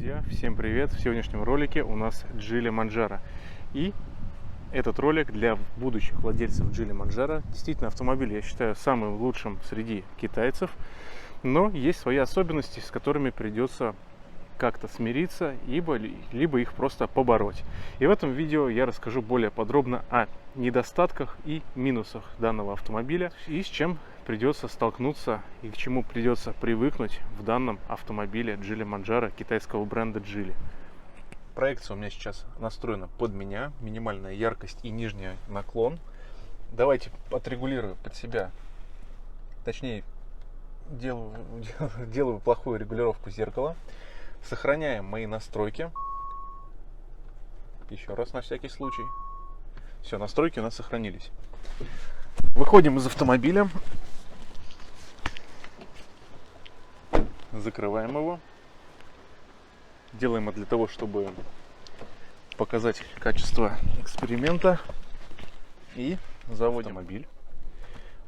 Друзья, всем привет! В сегодняшнем ролике у нас Geely Manjaro. И этот ролик для будущих владельцев Geely Manjaro. Действительно, автомобиль, я считаю, самым лучшим среди китайцев. Но есть свои особенности, с которыми придется как-то смириться, либо их просто побороть. И в этом видео я расскажу более подробно о недостатках и минусах данного автомобиля и с чем придется столкнуться и к чему придется привыкнуть в данном автомобиле Geely Manjaro китайского бренда Geely. Проекция у меня сейчас настроена под меня, минимальная яркость и нижний наклон. Давайте отрегулирую под себя, точнее делаю плохую регулировку зеркала. Сохраняем мои настройки. Еще раз на всякий случай. Все, настройки у нас сохранились. Выходим из автомобиля. Закрываем его. Делаем это для того, чтобы показать качество эксперимента. И заводим автомобиль.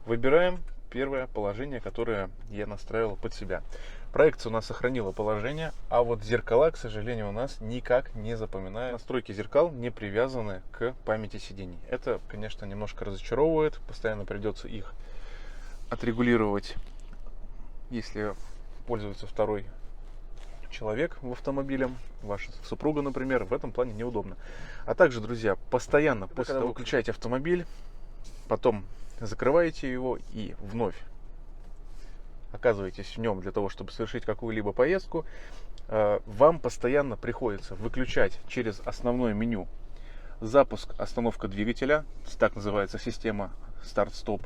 Выбираем первое положение, которое я настраивал под себя. Проекция у нас сохранила положение, а вот зеркала, к сожалению, у нас никак не запоминают. Настройки зеркал не привязаны к памяти сидений. Это, конечно, немножко разочаровывает. Постоянно придется их отрегулировать, если пользуется второй человек в автомобиле, ваша супруга, например. В этом плане неудобно. А также, друзья, постоянно, после того, как вы включаете автомобиль, потом закрываете его и вновь оказываетесь в нем для того, чтобы совершить какую-либо поездку, вам постоянно приходится выключать через основное меню запуск, остановка двигателя, так называется система старт-стоп.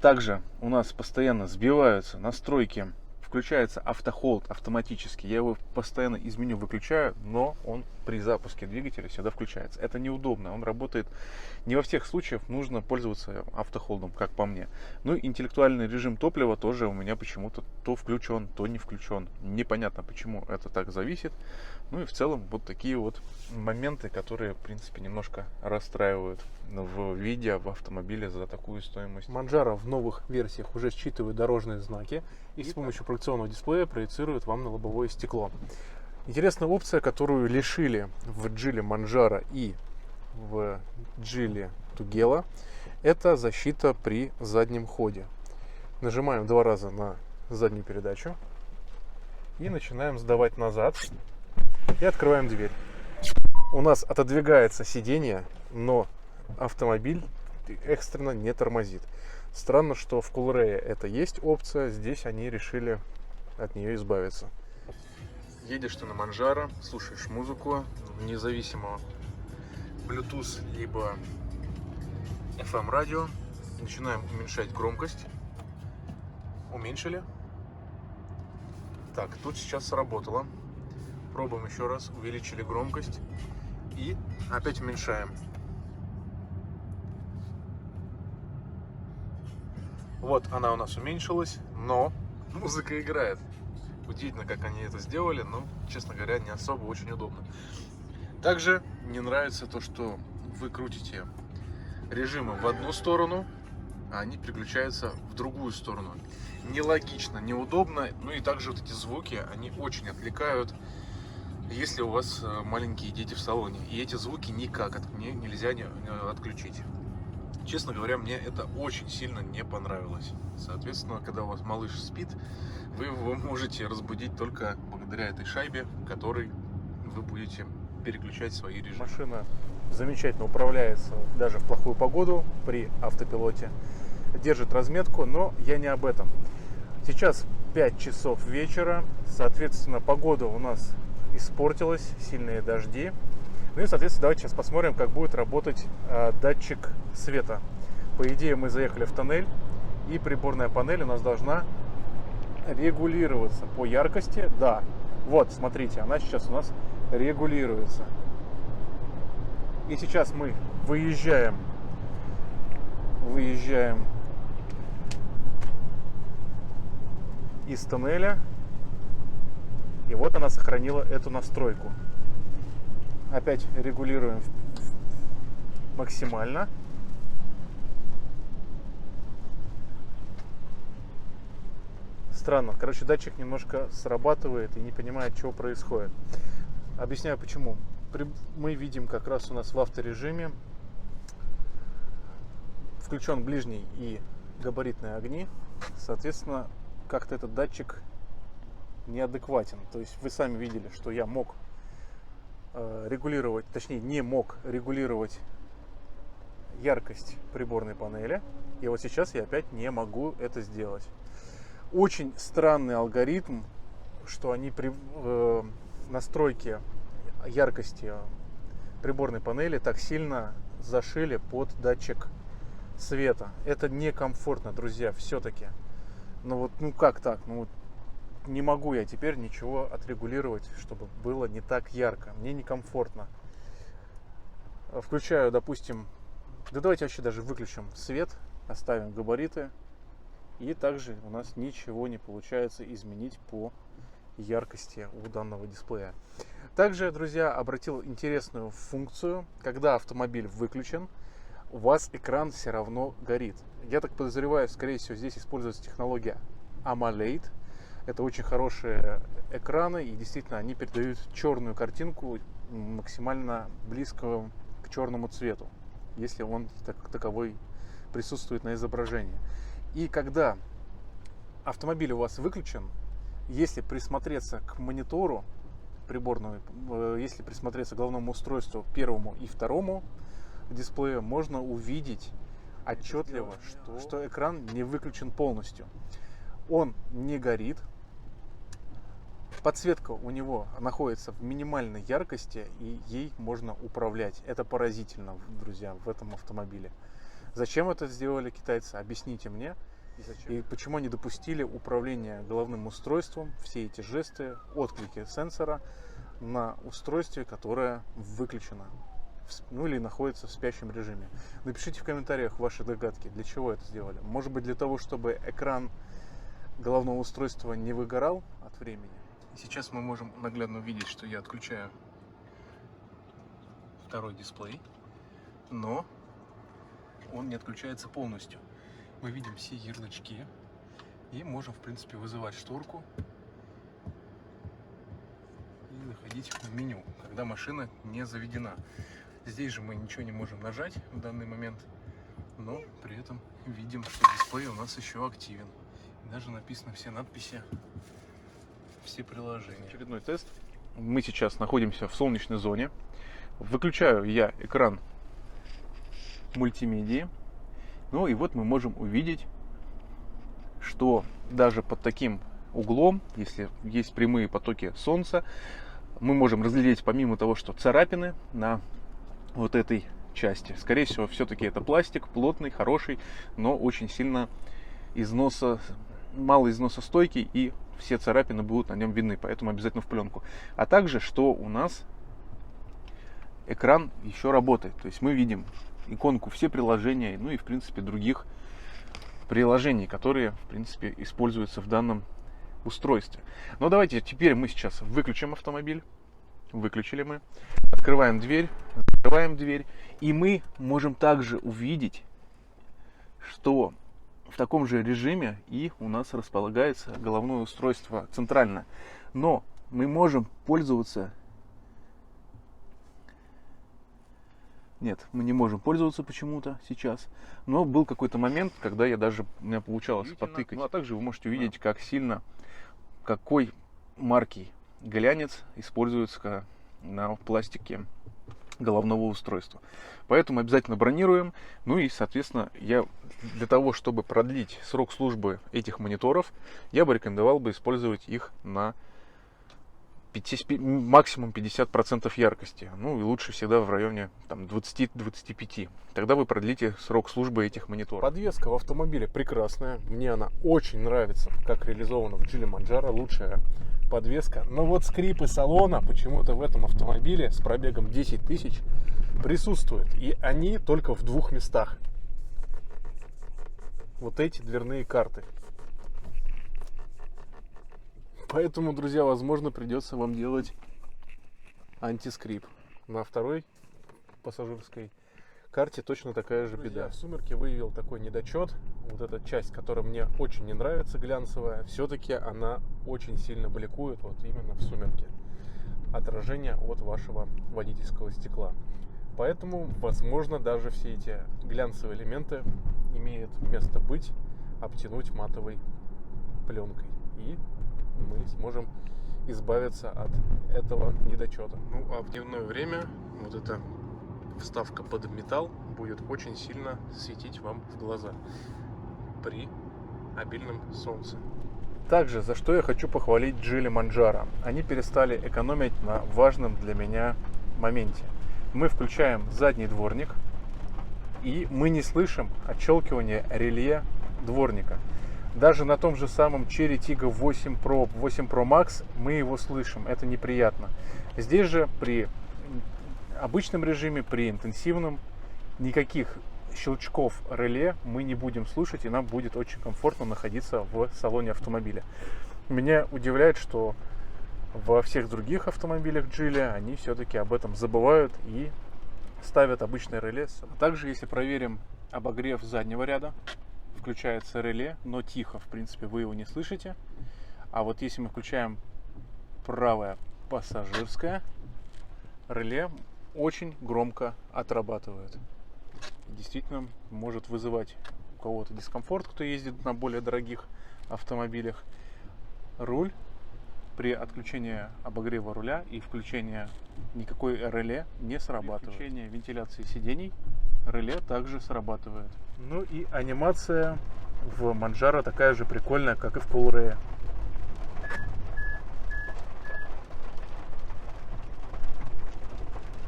Также у нас постоянно сбиваются настройки, включается автохолд автоматически. Я его постоянно из меню выключаю, но он при запуске двигателя всегда включается. Это неудобно, он работает не во всех случаях, нужно пользоваться автохолдом, как по мне. Ну и интеллектуальный режим топлива тоже у меня почему-то то включен, то не включен. Непонятно, почему это так зависит. Ну и в целом вот такие вот моменты, которые, в принципе, немножко расстраивают видя в автомобиле за такую стоимость. Manjaro в новых версиях уже считывает дорожные знаки и с помощью проекционного дисплея проецирует вам на лобовое стекло. Интересная опция, которую лишили в Geely Manjaro и в Geely Tugela, это защита при заднем ходе. Нажимаем два раза на заднюю передачу и начинаем сдавать назад и открываем дверь. У нас отодвигается сиденье, но автомобиль экстренно не тормозит. Странно, что в Coolray это есть опция, здесь они решили от нее избавиться. Едешь ты на Manjaro, слушаешь музыку, независимо Bluetooth либо FM радио, начинаем уменьшать громкость. Уменьшили. Так, тут сейчас сработало. Пробуем еще раз, увеличили громкость и опять уменьшаем. Вот она у нас уменьшилась, но музыка играет. Удивительно, как они это сделали, но, честно говоря, не особо очень удобно. Также не нравится то, что вы крутите режимы в одну сторону, а они переключаются в другую сторону. Нелогично, неудобно, ну и также вот эти звуки, они очень отвлекают, если у вас маленькие дети в салоне. И эти звуки никак нельзя отключить. Честно говоря, мне это очень сильно не понравилось. Соответственно, когда у вас малыш спит, вы его можете разбудить только благодаря этой шайбе, которой вы будете переключать свои режимы. Машина замечательно управляется даже в плохую погоду при автопилоте. Держит разметку, но я не об этом. Сейчас 5 часов вечера, соответственно, погода у нас испортилась, сильные дожди. Ну и, соответственно, давайте сейчас посмотрим, как будет работать датчик света. По идее, мы заехали в тоннель, и приборная панель у нас должна регулироваться по яркости. Да, вот, смотрите, она сейчас у нас регулируется. И сейчас мы выезжаем из тоннеля. И вот она сохранила эту настройку. Опять регулируем максимально. странно. Короче, датчик немножко срабатывает и не понимает, что происходит. Объясняю почему. Мы видим как раз у нас в авторежиме включен ближний и габаритные огни. Соответственно, как-то этот датчик неадекватен. То есть вы сами видели, что я мог регулировать, точнее не мог регулировать яркость приборной панели. И вот сейчас я опять не могу это сделать. Очень странный алгоритм, что они при настройке яркости приборной панели так сильно зашили под датчик света. Это некомфортно, друзья, все-таки. Но вот, ну как так? Ну вот не могу я теперь ничего отрегулировать, чтобы было не так ярко. Мне некомфортно. Включаю, допустим, да давайте вообще даже выключим свет, оставим габариты. И также у нас ничего не получается изменить по яркости у данного дисплея. Также, друзья, обратил интересную функцию. Когда автомобиль выключен, у вас экран все равно горит. Я так подозреваю, скорее всего, здесь используется технология AMOLED. Это очень хорошие экраны, и действительно они передают черную картинку максимально близкого к черному цвету, если он таковой присутствует на изображении. И когда автомобиль у вас выключен, если присмотреться к монитору приборному, если присмотреться к головному устройству первому и второму дисплею, можно увидеть отчетливо, что экран не выключен полностью. Он не горит. Подсветка у него находится в минимальной яркости, и ей можно управлять. Это поразительно, друзья, в этом автомобиле. Зачем это сделали китайцы? Объясните мне. И почему они допустили управление головным устройством, все эти жесты, отклики сенсора на устройстве, которое выключено, ну или находится в спящем режиме. Напишите в комментариях ваши догадки, для чего это сделали. Может быть, для того, чтобы экран головного устройства не выгорал от времени. И сейчас мы можем наглядно увидеть, что я отключаю второй дисплей, но он не отключается полностью. Мы видим все ярлычки и можем, в принципе, вызывать шторку и заходить в меню, когда машина не заведена. Здесь же мы ничего не можем нажать в данный момент, но при этом видим, что дисплей у нас еще активен. Даже написаны все надписи, все приложения. Очередной тест. Мы сейчас находимся в солнечной зоне. Выключаю я экран мультимедии. Ну и вот мы можем увидеть, что даже под таким углом, если есть прямые потоки солнца, мы можем разглядеть, помимо того, что царапины на вот этой части. Скорее всего, все-таки это пластик, плотный, хороший, но очень сильно мало износостойкий, и все царапины будут на нем видны, поэтому обязательно в пленку. А также, что у нас экран еще работает. То есть мы видим иконку все приложения, ну и в принципе других приложений, которые в принципе используются в данном устройстве. Но давайте теперь мы сейчас выключим автомобиль. Выключили мы. Открываем дверь, закрываем дверь. И мы можем также увидеть, что в таком же режиме и у нас располагается головное устройство центральное. Но мы можем пользоваться... Нет, мы не можем пользоваться почему-то сейчас. Но был какой-то момент, когда у меня получалось потыкать. Ну а также вы можете увидеть, как сильно, какой марки глянец используется на пластике головного устройства. Поэтому обязательно бронируем. Ну и, соответственно, для того, чтобы продлить срок службы этих мониторов, я бы рекомендовал использовать их на максимум 50% яркости. Ну и лучше всегда в районе 20-25. Тогда вы продлите срок службы этих мониторов. Подвеска в автомобиле прекрасная. Мне она очень нравится, как реализована в Geely Manjaro. Лучшая подвеска. Но вот скрипы салона почему-то в этом автомобиле с пробегом 10 тысяч присутствуют. И они только в двух местах. Вот эти дверные карты. Поэтому, друзья, возможно, придется вам делать антискрип. На второй пассажирской карте точно такая же беда. В сумерке выявил такой недочет. вот эта часть, которая мне очень не нравится, глянцевая, все-таки она очень сильно бликует вот именно в сумерке. Отражение от вашего водительского стекла. Поэтому, возможно, даже все эти глянцевые элементы имеет место быть обтянуть матовой пленкой. И мы сможем избавиться от этого недочета. Ну а в дневное время вот эта вставка под металл будет очень сильно светить вам в глаза при обильном солнце. Также, за что я хочу похвалить Geely Manjaro. Они перестали экономить на важном для меня моменте. Мы включаем задний дворник, и мы не слышим отщелкивания реле дворника. Даже на том же самом Cherry Tiggo 8 Pro, 8 Pro Max мы его слышим, это неприятно. Здесь же при обычном режиме, при интенсивном, никаких щелчков реле мы не будем слышать, и нам будет очень комфортно находиться в салоне автомобиля. Меня удивляет, что во всех других автомобилях Geely они все-таки об этом забывают и ставят обычное реле. Также, если проверим обогрев заднего ряда, включается реле, но тихо, в принципе, вы его не слышите. А вот если мы включаем правое пассажирское, реле очень громко отрабатывает. Действительно может вызывать у кого-то дискомфорт, кто ездит на более дорогих автомобилях. Руль при отключении обогрева руля и включении никакой реле не срабатывает. При включении вентиляции сидений реле также срабатывает. Ну и анимация в Manjaro такая же прикольная, как и в Coolray.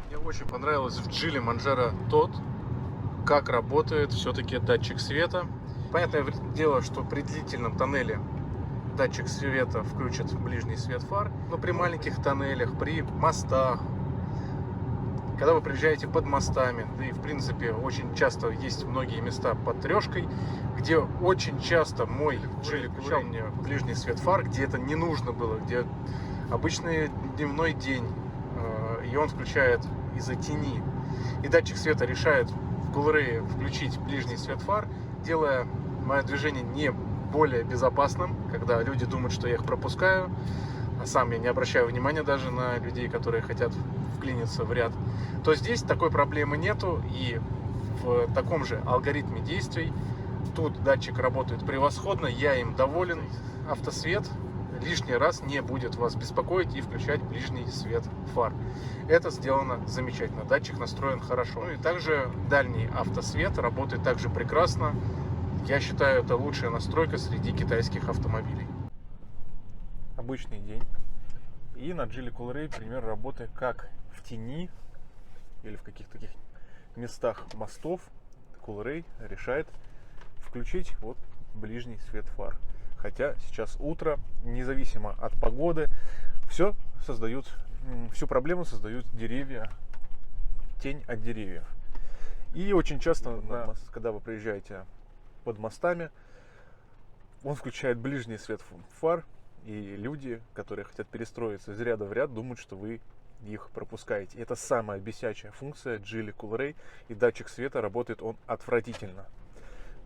Мне очень понравилось в Geely Manjaro как работает все-таки датчик света. Понятное дело, что при длительном тоннеле датчик света включит ближний свет фар, но при маленьких тоннелях, при мостах, когда вы приезжаете под мостами, да и в принципе очень часто есть многие места под трешкой, где очень часто мой Geely включал мне ближний свет фар, где это не нужно было, где обычный дневной день, и он включает из-за тени. И датчик света решает в Coolray включить ближний свет фар, делая мое движение не более безопасным, когда люди думают, что я их пропускаю, а сам я не обращаю внимания даже на людей, которые хотят вклиниться в ряд, то здесь такой проблемы нету, и в таком же алгоритме действий тут датчик работает превосходно, я им доволен. Автосвет лишний раз не будет вас беспокоить и включать ближний свет фар. Это сделано замечательно, датчик настроен хорошо. Ну и также дальний автосвет работает также прекрасно. Я считаю, это лучшая настройка среди китайских автомобилей. Обычный день. И на Geely Coolray пример работы как в тени или в каких-то таких местах мостов Coolray решает включить вот ближний свет фар. Хотя сейчас утро, независимо от погоды, всю проблему создают деревья, тень от деревьев. И очень часто, когда вы приезжаете под мостами, он включает ближний свет фар, и люди, которые хотят перестроиться из ряда в ряд, думают, что вы их пропускаете. Это самая бесячая функция Geely Coolray, и датчик света работает он отвратительно.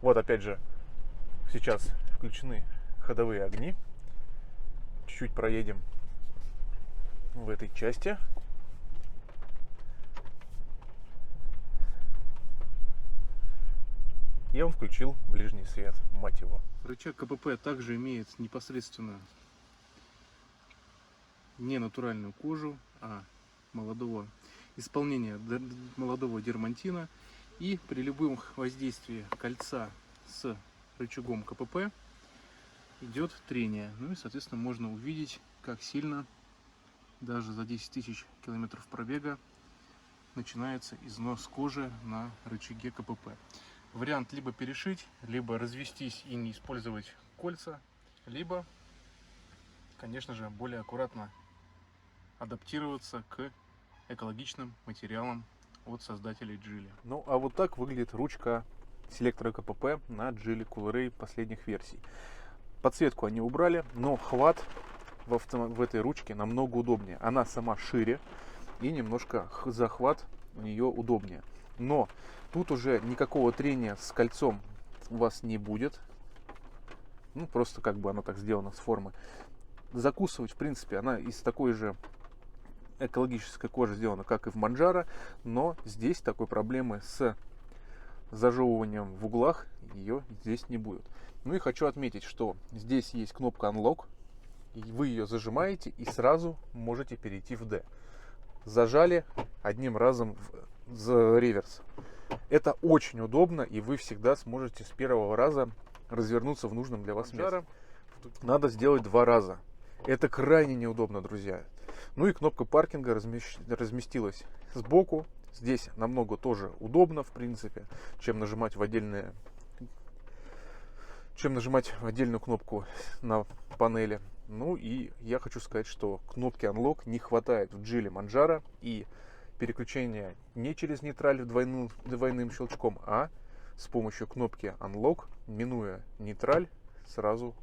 Вот опять же, сейчас включены ходовые огни. Чуть-чуть проедем в этой части. И он включил ближний свет, мать его. Рычаг КПП также имеет непосредственно не натуральную кожу, а молодого исполнения молодого дермантина. И при любом воздействии кольца с рычагом КПП идет трение. Ну и, соответственно, можно увидеть, как сильно даже за 10 тысяч километров пробега начинается износ кожи на рычаге КПП. Вариант либо перешить, либо развестись и не использовать кольца, либо, конечно же, более аккуратно адаптироваться к экологичным материалам от создателей Geely. Ну а вот так выглядит ручка селектора КПП на Geely Coolray последних версий. Подсветку они убрали, но хват в этой ручке намного удобнее. Она сама шире и немножко захват у нее удобнее. Но тут уже никакого трения с кольцом у вас не будет. Ну, просто как бы она так сделана с формы. Закусывать, в принципе, она из такой же экологической кожи сделана, как и в Манджаро, но здесь такой проблемы с зажевыванием в углах ее здесь не будет. Ну и хочу отметить, что здесь есть кнопка Unlock, и вы ее зажимаете и сразу можете перейти в D. Зажали одним разом в реверс. Это очень удобно, и вы всегда сможете с первого раза развернуться в нужном для вас месте. Надо сделать 2 раза. Это крайне неудобно, друзья. Ну и кнопка паркинга разместилась сбоку. Здесь намного тоже удобно, в принципе, чем нажимать в отдельную кнопку на панели. Ну и я хочу сказать, что кнопки Unlock не хватает в Geely Manjaro, и переключение не через нейтраль двойным щелчком, а с помощью кнопки Unlock, минуя нейтраль, сразу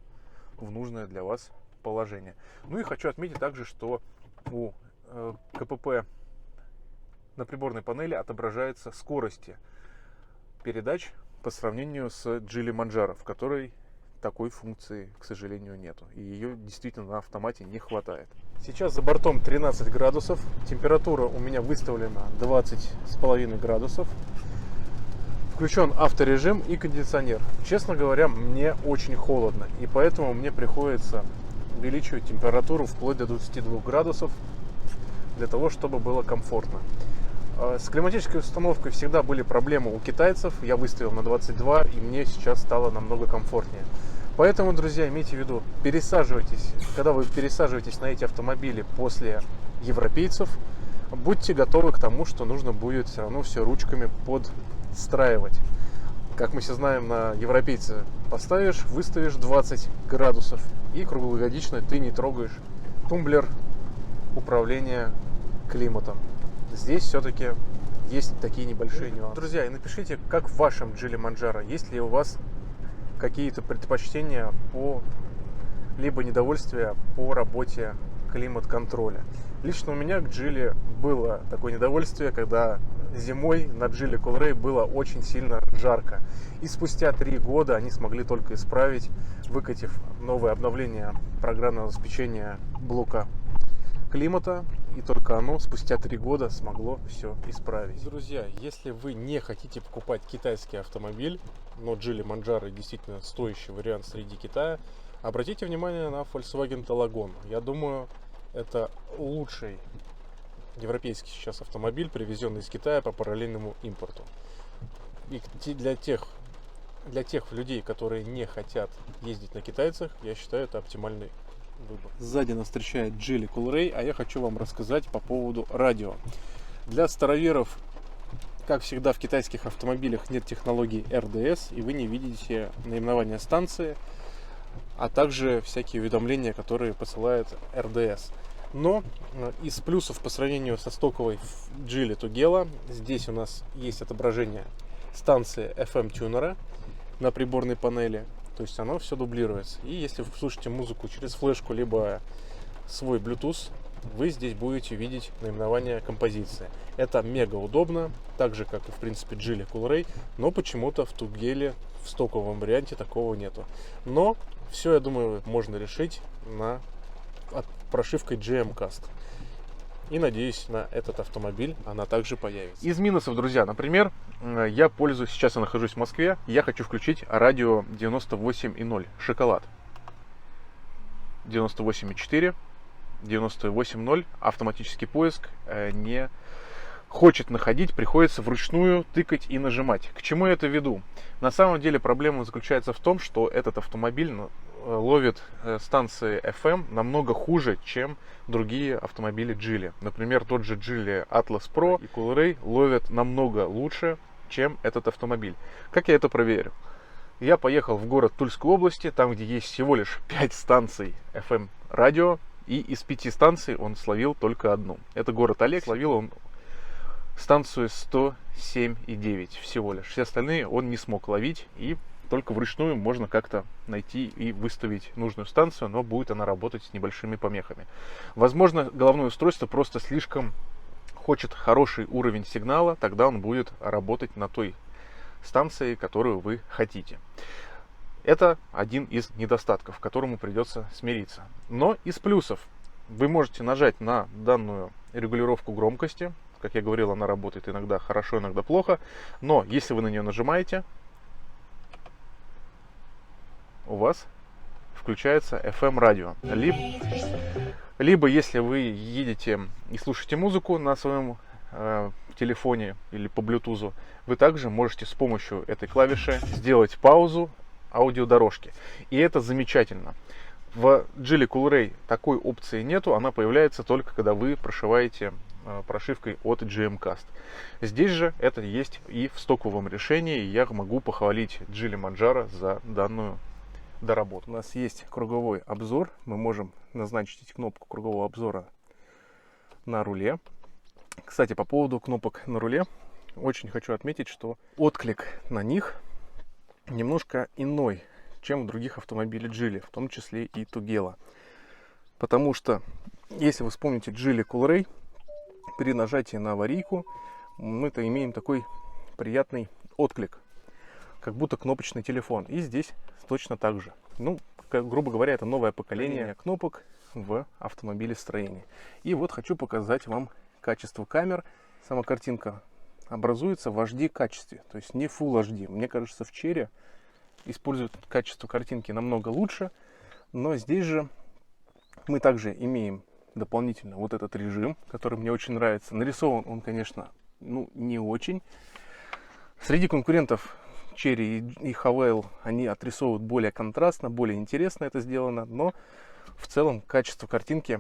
в нужное для вас положение. Ну и хочу отметить также, что у КПП на приборной панели отображается скорости передач по сравнению с Geely Manjaro, в которой такой функции, к сожалению, нету. И ее действительно на автомате не хватает. Сейчас за бортом 13 градусов. Температура у меня выставлена 20,5 градусов. Включен авторежим и кондиционер. Честно говоря, мне очень холодно. И поэтому мне приходится увеличивать температуру вплоть до 22 градусов, для того, чтобы было комфортно. С климатической установкой всегда были проблемы у китайцев. Я выставил на 22, и мне сейчас стало намного комфортнее. Поэтому, друзья, имейте в виду, когда вы пересаживаетесь на эти автомобили после европейцев, будьте готовы к тому, что нужно будет все равно все ручками подстраивать. Как мы все знаем, на европейца выставишь 20 градусов, и круглогодично ты не трогаешь тумблер управления климатом. Здесь все-таки есть такие небольшие нюансы. Друзья, и напишите, как в вашем Geely Manjaro, есть ли у вас какие-то предпочтения либо недовольствия по работе климат-контроля. Лично у меня к Geely было такое недовольствие, когда зимой на Geely Coolray было очень сильно жарко. И спустя 3 года они смогли только исправить, выкатив новое обновление программного обеспечения блока климата, и только оно спустя 3 года смогло все исправить. Друзья, если вы не хотите покупать китайский автомобиль, но Geely Manjaro действительно стоящий вариант среди Китая, обратите внимание на Volkswagen Talagon. Я думаю, это лучший европейский сейчас автомобиль, привезенный из Китая по параллельному импорту. И для тех людей, которые не хотят ездить на китайцах, я считаю, это оптимальный выбор. Сзади нас встречает Geely Coolray, а я хочу вам рассказать по поводу радио. Для староверов, как всегда, в китайских автомобилях нет технологии RDS, и вы не видите наименование станции, а также всякие уведомления, которые посылает RDS. Но из плюсов по сравнению со стоковой Geely Tugela, здесь у нас есть отображение станции FM-тюнера на приборной панели. То есть оно все дублируется. И если вы слушаете музыку через флешку, либо свой Bluetooth, вы здесь будете видеть наименование композиции. Это мега удобно, так же, как и в принципе Geely Coolray, но почему-то в Tugela в стоковом варианте такого нету. Но все, я думаю, можно решить прошивкой GM-Cast. И надеюсь, на этот автомобиль она также появится. Из минусов, друзья, например, сейчас я нахожусь в Москве, я хочу включить радио 98,0 «Шоколад». 98,4, 98,0, автоматический поиск не хочет находить, приходится вручную тыкать и нажимать. К чему я это веду? На самом деле проблема заключается в том, что этот автомобиль ловит станции FM намного хуже, чем другие автомобили Geely. Например, тот же Geely Atlas Pro и Coolray ловят намного лучше, чем этот автомобиль. Как я это проверил? Я поехал в город Тульской области, там, где есть всего лишь 5 станций FM радио, и из 5 станций он словил только одну. Это город Олекс. Словил он станцию 107,9 всего лишь. Все остальные он не смог ловить, и только вручную можно как-то найти и выставить нужную станцию, но будет она работать с небольшими помехами. Возможно, головное устройство просто слишком хочет хороший уровень сигнала, тогда он будет работать на той станции, которую вы хотите. Это один из недостатков, к которому придется смириться. Но из плюсов вы можете нажать на данную регулировку громкости. Как я говорил, она работает иногда хорошо, иногда плохо. Но если вы на нее нажимаете, у вас включается FM-радио. Либо если вы едете и слушаете музыку на своем телефоне или по Bluetooth, вы также можете с помощью этой клавиши сделать паузу аудиодорожки. И это замечательно. В Geely Coolray такой опции нету, она появляется только когда вы прошиваете прошивкой от GMcast. Здесь же это есть и в стоковом решении, и я могу похвалить Geely Manjaro за данную доработку. У нас есть круговой обзор, мы можем назначить кнопку кругового обзора на руле. Кстати, по поводу кнопок на руле, очень хочу отметить, что отклик на них немножко иной, чем в других автомобилях Geely, в том числе и Tugela. Потому что, если вы вспомните Geely Coolray, при нажатии на аварийку мы-то имеем такой приятный отклик, как будто кнопочный телефон. И здесь точно так же. Ну, грубо говоря, это новое поколение кнопок в автомобилестроении. И вот хочу показать вам качество камер. Сама картинка образуется в HD качестве, то есть не Full HD. Мне кажется, в Cherry используют качество картинки намного лучше, но здесь же мы также имеем дополнительно вот этот режим, который мне очень нравится. Нарисован он, конечно, не очень. Среди конкурентов Cherry и Havail они отрисовывают более контрастно, более интересно это сделано, но в целом качество картинки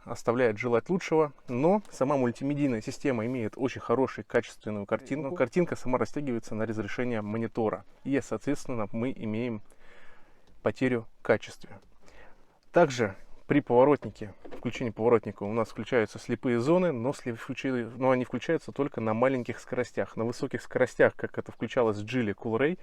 оставляет желать лучшего, но сама мультимедийная система имеет очень хорошую качественную картинку. Картинка сама растягивается на разрешение монитора, и, соответственно, мы имеем потерю качества. Также при поворотнике, включении поворотника у нас включаются слепые зоны, но они включаются только на маленьких скоростях. На высоких скоростях, как это включалось в Geely Coolray,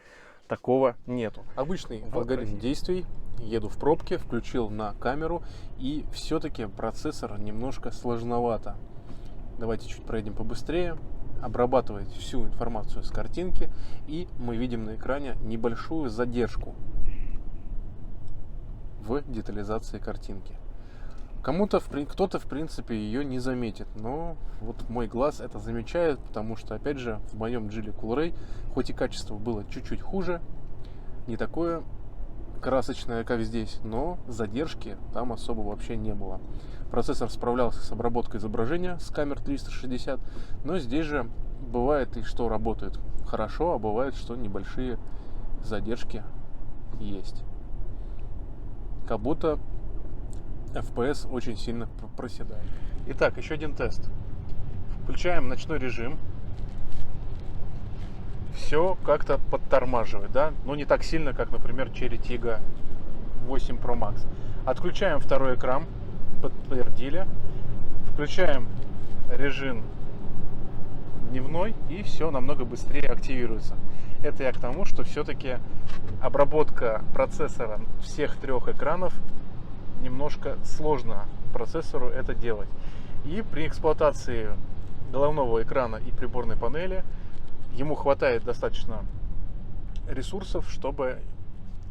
такого нету. Обычный алгоритм действий. Еду в пробке, включил на камеру, и все-таки процессор немножко сложновато. Давайте чуть проедем побыстрее. Обрабатывает всю информацию с картинки, и мы видим на экране небольшую задержку в детализации картинки. Кто-то, в принципе, ее не заметит, но вот мой глаз это замечает, потому что, опять же, в моем Geely Coolray, хоть и качество было чуть-чуть хуже, не такое красочное, как здесь, но задержки там особо вообще не было. Процессор справлялся с обработкой изображения с камер 360, но здесь же бывает и что работает хорошо, а бывает, что небольшие задержки есть. Как будто FPS очень сильно проседает. Итак, еще один тест. Включаем ночной режим. Все как-то подтормаживает, да? Но не так сильно, как, например, Cherry Tiggo 8 Pro Max. Отключаем второй экран, подтвердили. Включаем режим дневной, и все намного быстрее активируется. Это я к тому, что все-таки обработка процессора всех трех экранов немножко сложно процессору это делать. И при эксплуатации головного экрана и приборной панели ему хватает достаточно ресурсов, чтобы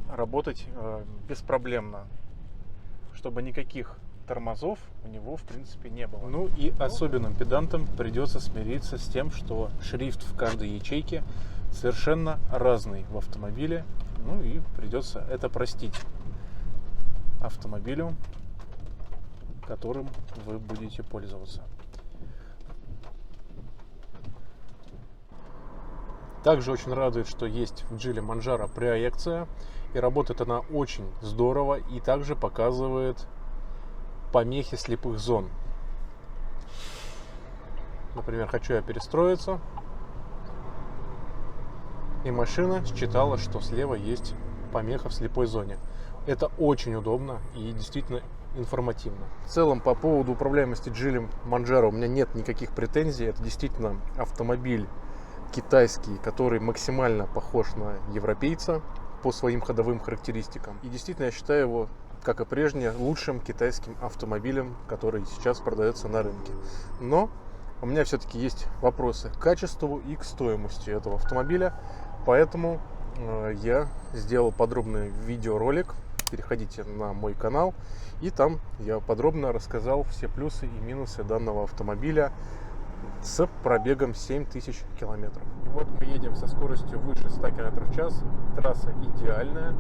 работать беспроблемно, чтобы никаких тормозов у него, в принципе, не было. Ну и особенным педантам придется смириться с тем, что шрифт в каждой ячейке совершенно разный в автомобиле. Ну и придется это простить автомобилю, которым вы будете пользоваться. Также очень радует, что есть в Geely Manjaro проекция, и работает она очень здорово, и также показывает помехи слепых зон. Например, хочу я перестроиться, и машина считала, что слева есть помеха в слепой зоне. Это очень удобно и действительно информативно. В целом, по поводу управляемости Geely Manjaro у меня нет никаких претензий. Это действительно автомобиль китайский, который максимально похож на европейца по своим ходовым характеристикам. И действительно, я считаю его, как и прежде, лучшим китайским автомобилем, который сейчас продается на рынке. Но у меня все-таки есть вопросы к качеству и к стоимости этого автомобиля. Поэтому я сделал подробный видеоролик. Переходите на мой канал, и там я подробно рассказал все плюсы и минусы данного автомобиля с пробегом 7000 километров. И вот мы едем со скоростью выше 100 км в час. Трасса идеальная.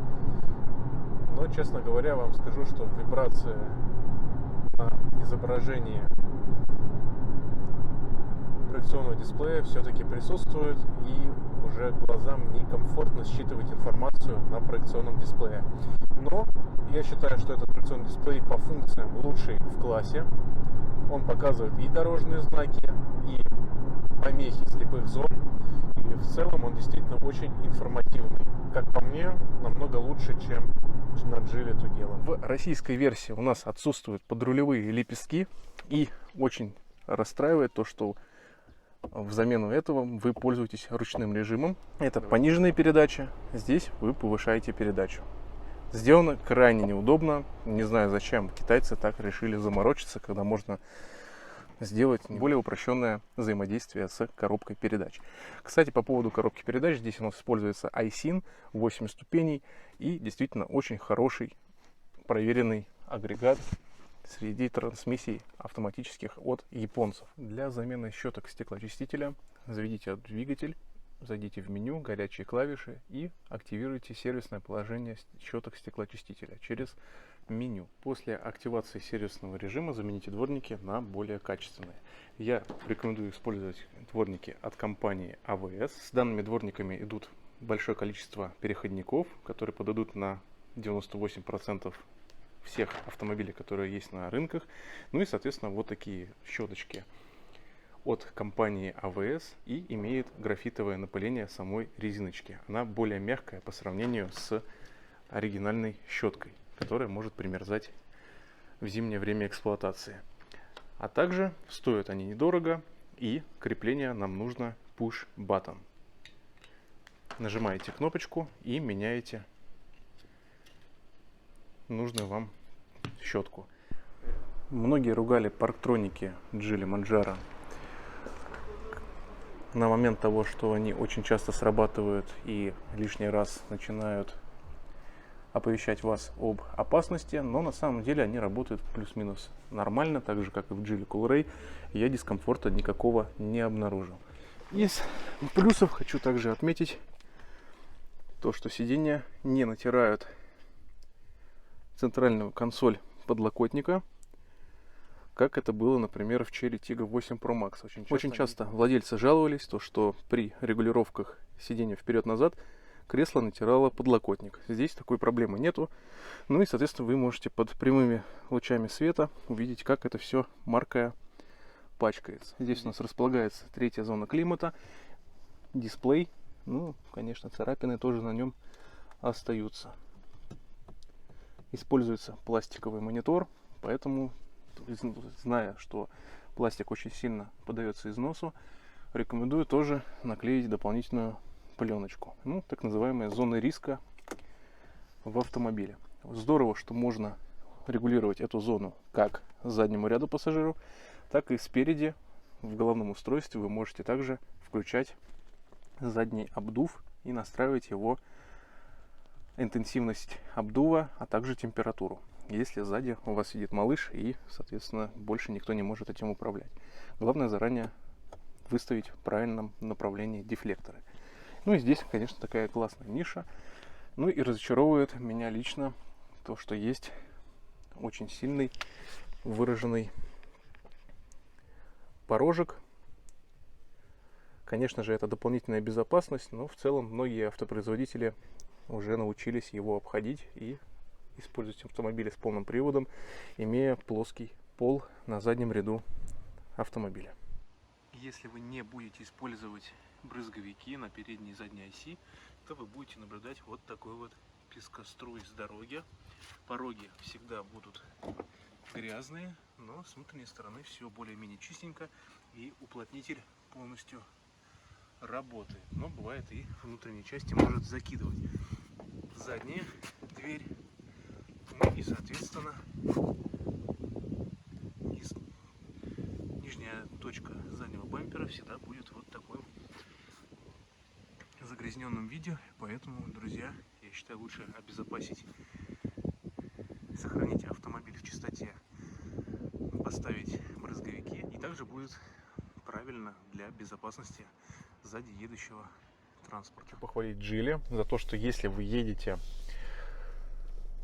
Но, честно говоря, вам скажу, что вибрация на изображении проекционного дисплея все-таки присутствует, и уже глазам некомфортно считывать информацию на проекционном дисплее. Но я считаю, что этот проекционный дисплей по функциям лучший в классе. Он показывает и дорожные знаки, и помехи слепых зон. И в целом он действительно очень информативный. Как по мне, намного лучше, чем на Geely Tugela. В российской версии у нас отсутствуют подрулевые лепестки. И очень расстраивает то, что в замену этого вы пользуетесь ручным режимом. Это пониженная передача. Здесь вы повышаете передачу. Сделано крайне неудобно. Не знаю, зачем китайцы так решили заморочиться, когда можно сделать более упрощенное взаимодействие с коробкой передач. Кстати, по поводу коробки передач, здесь у нас используется iSyn, 8 ступеней, и действительно очень хороший, проверенный агрегат среди трансмиссий автоматических от японцев. Для замены щеток стеклоочистителя заведите двигатель, зайдите в меню, горячие клавиши и активируйте сервисное положение щеток стеклоочистителя через меню. После активации сервисного режима замените дворники на более качественные. Я рекомендую использовать дворники от компании АВС. С данными дворниками идут большое количество переходников, которые подойдут на 98% всех автомобилей, которые есть на рынках. Ну и, соответственно, вот такие щеточки от компании АВС и имеет графитовое напыление самой резиночки. Она более мягкая по сравнению с оригинальной щеткой, которая может примерзать в зимнее время эксплуатации. А также стоят они недорого, и крепление нам нужно push button. Нажимаете кнопочку и меняете нужную вам щетку. Многие ругали парктроники Geely Manjaro на момент того, что они очень часто срабатывают и лишний раз начинают оповещать вас об опасности, но на самом деле они работают плюс-минус нормально, так же как и в Geely Coolray. Я дискомфорта никакого не обнаружил. Из плюсов хочу также отметить то, что сиденья не натирают центральную консоль подлокотника, как это было, например, в Chery Tiggo 8 Pro Max. Очень часто владельцы жаловались, что при регулировках сиденья вперед-назад кресло натирало подлокотник. Здесь такой проблемы нету. Ну и, соответственно, вы можете под прямыми лучами света увидеть, как это все маркая пачкается. Здесь у нас располагается третья зона климата, дисплей. Ну, конечно, царапины тоже на нем остаются. Используется пластиковый монитор, поэтому, зная, что пластик очень сильно поддается износу, рекомендую тоже наклеить дополнительную пленочку. Ну, так называемые зоны риска в автомобиле. Здорово, что можно регулировать эту зону как заднему ряду пассажиров, так и спереди в головном устройстве вы можете также включать задний обдув и настраивать его интенсивность обдува, а также температуру, если сзади у вас сидит малыш и, соответственно, больше никто не может этим управлять. Главное заранее выставить в правильном направлении дефлекторы. Ну и здесь, конечно, такая классная ниша. Ну и разочаровывает меня лично то, что есть очень сильный выраженный порожек. Конечно же, это дополнительная безопасность, но в целом многие автопроизводители уже научились его обходить и использовать автомобили с полным приводом, имея плоский пол на заднем ряду автомобиля. Если вы не будете использовать брызговики на передней и задней оси, то вы будете наблюдать вот такой вот пескоструй с дороги. Пороги всегда будут грязные, но с внутренней стороны все более-менее чистенько, и уплотнитель полностью работает. Но бывает и внутренней части может закидывать. Задняя дверь, ну и, соответственно, нижняя точка заднего бампера всегда будет вот такой загрязненном виде, поэтому, друзья, я считаю, лучше обезопасить, сохранить автомобиль в чистоте, поставить брызговики, и также будет правильно для безопасности сзади едущего транспорта. Похвалить Geely за то, что если вы едете,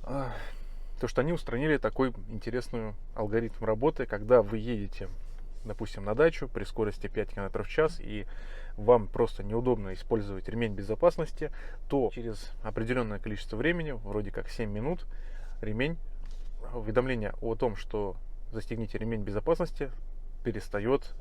то что они устранили такой интересный алгоритм работы, когда вы едете, допустим, на дачу при скорости 5 км в час, и вам просто неудобно использовать ремень безопасности, то через определенное количество времени, вроде как 7 минут, уведомление о том, что застегните ремень безопасности, перестает.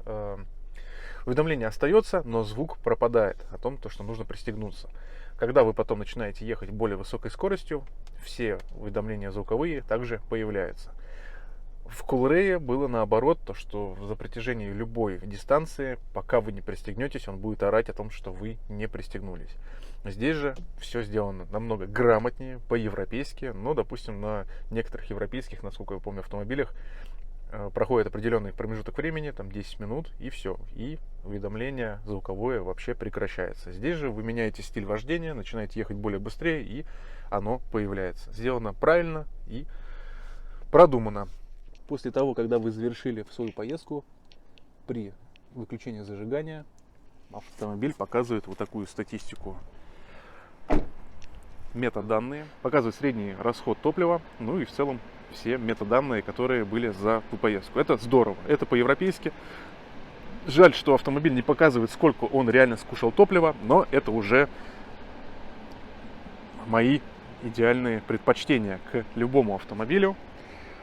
Уведомление остается, но звук пропадает о том, что нужно пристегнуться. Когда вы потом начинаете ехать более высокой скоростью, все уведомления звуковые также появляются. В Coolray было наоборот, то что за протяжении любой дистанции, пока вы не пристегнетесь, он будет орать о том, что вы не пристегнулись. Здесь же все сделано намного грамотнее, по-европейски, но, допустим, на некоторых европейских, насколько я помню, автомобилях проходит определенный промежуток времени, там 10 минут, и все. И уведомление звуковое вообще прекращается. Здесь же вы меняете стиль вождения, начинаете ехать более быстрее, и оно появляется. Сделано правильно и продумано. После того, когда вы завершили свою поездку, при выключении зажигания автомобиль показывает вот такую статистику. Метаданные, показывает средний расход топлива, ну и в целом все метаданные, которые были за ту поездку. Это здорово, это по-европейски. Жаль, что автомобиль не показывает, сколько он реально скушал топлива, но это уже мои идеальные предпочтения к любому автомобилю.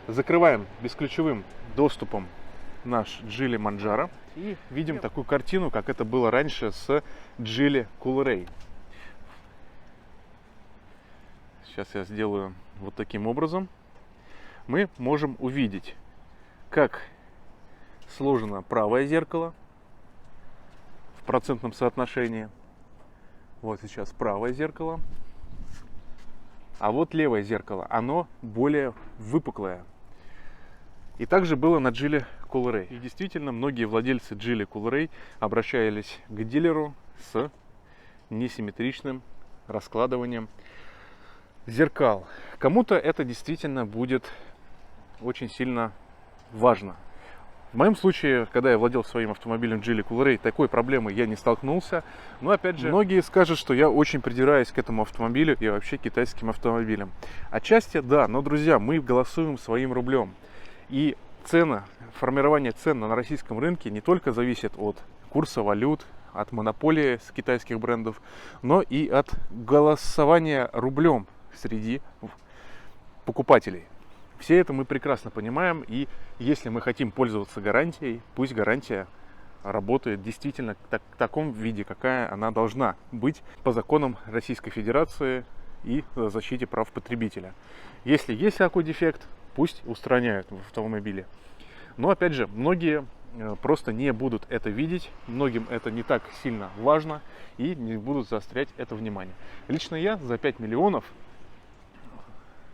Закрываем бесключевым доступом наш Geely Manjaro и видим такую картину, как это было раньше с Geely Coolray. Сейчас я сделаю вот таким образом. Мы можем увидеть, как сложено правое зеркало в процентном соотношении. Вот сейчас правое зеркало. А вот левое зеркало, оно более выпуклое. И также было на Geely Coolray. И действительно, многие владельцы Geely Coolray обращались к дилеру с несимметричным раскладыванием зеркал. Кому-то это действительно будет очень сильно важно. В моем случае, когда я владел своим автомобилем Geely Coolray, такой проблемой я не столкнулся. Но опять же, многие скажут, что я очень придираюсь к этому автомобилю и вообще китайским автомобилям. Отчасти да, но, друзья, мы голосуем своим рублем. И формирование цен на российском рынке не только зависит от курса валют, от монополии с китайских брендов, но и от голосования рублем среди покупателей. Все это мы прекрасно понимаем, и если мы хотим пользоваться гарантией, пусть гарантия работает действительно в таком виде, какая она должна быть по законам Российской Федерации и защите прав потребителя. Если есть такой дефект, пусть устраняют в автомобиле. Но опять же, многие просто не будут это видеть, многим это не так сильно важно и не будут заострять это внимание. Лично я за 5 миллионов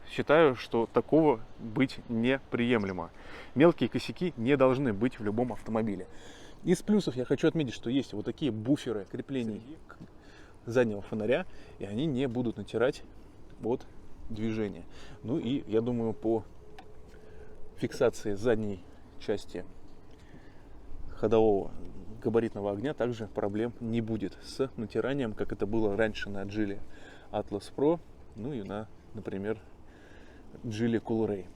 считаю, что такого быть неприемлемо. Мелкие косяки не должны быть в любом автомобиле. Из плюсов я хочу отметить, что есть вот такие буферы креплений заднего фонаря, и они не будут натирать от движения. Ну и я думаю, по фиксации задней части ходового габаритного огня также проблем не будет с натиранием, как это было раньше на Geely Atlas Pro, ну и на, например, Geely Coolray.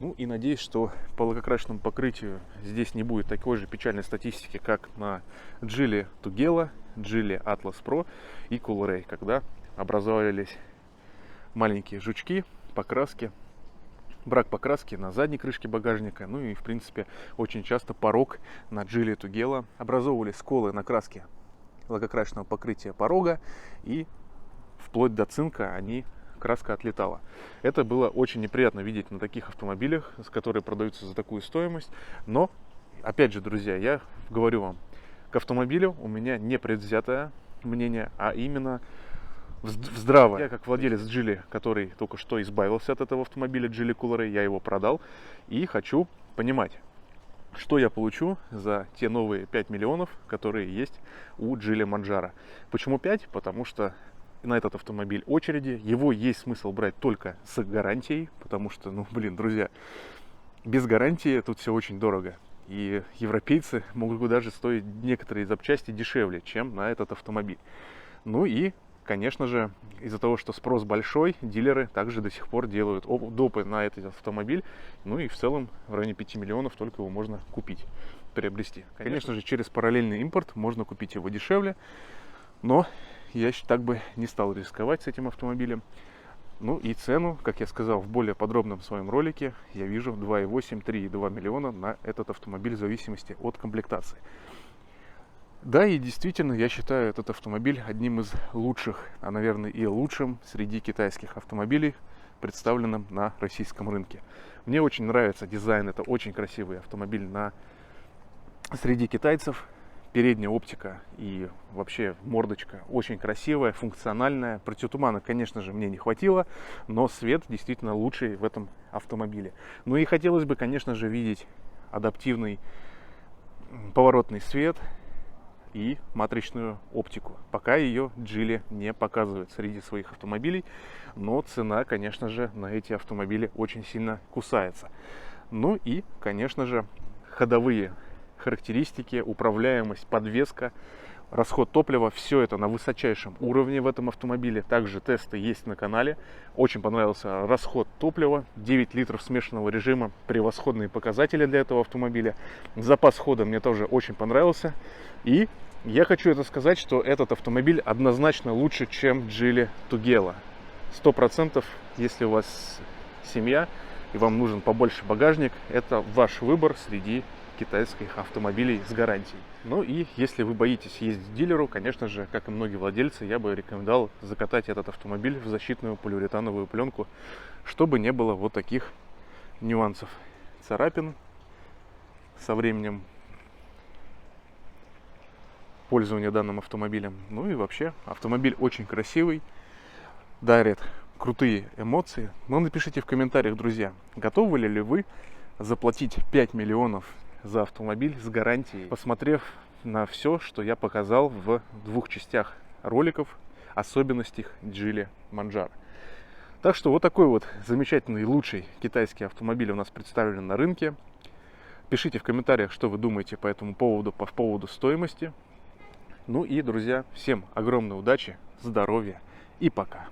Ну и надеюсь, что по лакокрасочному покрытию здесь не будет такой же печальной статистики, как на Geely Tugela, Geely Atlas Pro и Coolray, когда образовались маленькие жучки, покраски, брак покраски на задней крышке багажника, ну и в принципе очень часто порог на Geely Tugela, образовывались сколы на краске лакокрасочного покрытия порога, и вплоть до цинка краска отлетала. Это было очень неприятно видеть на таких автомобилях, которые продаются за такую стоимость. Но, опять же, друзья, я говорю вам, к автомобилю у меня не предвзятое мнение, а именно здравое. Я как владелец Geely, который только что избавился от этого автомобиля Geely Coolray, я его продал и хочу понимать, что я получу за те новые 5 миллионов, которые есть у Geely Manjaro. Почему 5? Потому что на этот автомобиль очереди, его есть смысл брать только с гарантией, потому что, ну, блин, друзья, без гарантии тут все очень дорого. И европейцы могут даже стоить некоторые запчасти дешевле, чем на этот автомобиль. Ну и, конечно же, из-за того, что спрос большой, дилеры также до сих пор делают допы на этот автомобиль. Ну и в целом в районе 5 миллионов только его можно купить, приобрести. Конечно же, через параллельный импорт можно купить его дешевле, но я так бы не стал рисковать с этим автомобилем. Ну и цену, как я сказал в более подробном своем ролике, я вижу 2,8, 3,2 миллиона на этот автомобиль в зависимости от комплектации. Да, и действительно, я считаю этот автомобиль одним из лучших, а наверное и лучшим среди китайских автомобилей, представленным на российском рынке. Мне очень нравится дизайн, это очень красивый автомобиль среди китайцев. Передняя оптика и вообще мордочка очень красивая, функциональная. Противотумана, конечно же, мне не хватило, но свет действительно лучший в этом автомобиле. Ну и хотелось бы, конечно же, видеть адаптивный поворотный свет и матричную оптику. Пока ее Geely не показывает среди своих автомобилей, но цена, конечно же, на эти автомобили очень сильно кусается. Ну и, конечно же, ходовые характеристики, управляемость, подвеска, расход топлива, все это на высочайшем уровне в этом автомобиле. Также тесты есть на канале. Очень понравился расход топлива, 9 литров смешанного режима, превосходные показатели для этого автомобиля. Запас хода мне тоже очень понравился. И я хочу это сказать, что этот автомобиль однозначно лучше, чем Geely Tugela. 100%, если у вас семья и вам нужен побольше багажник, это ваш выбор среди китайских автомобилей с гарантией. Ну и если вы боитесь ездить к дилеру, конечно же, как и многие владельцы, я бы рекомендовал закатать этот автомобиль в защитную полиуретановую пленку, чтобы не было вот таких нюансов, царапин со временем пользования данным автомобилем. Ну и вообще автомобиль очень красивый, дарит крутые эмоции. Но напишите в комментариях, друзья, готовы ли вы заплатить 5 миллионов за автомобиль с гарантией, посмотрев на все, что я показал в 2 частях роликов, особенностей Geely Manjaro. Так что вот такой вот замечательный, лучший китайский автомобиль у нас представлен на рынке. Пишите в комментариях, что вы думаете по этому поводу, по поводу стоимости. Ну и, друзья, всем огромной удачи, здоровья и пока!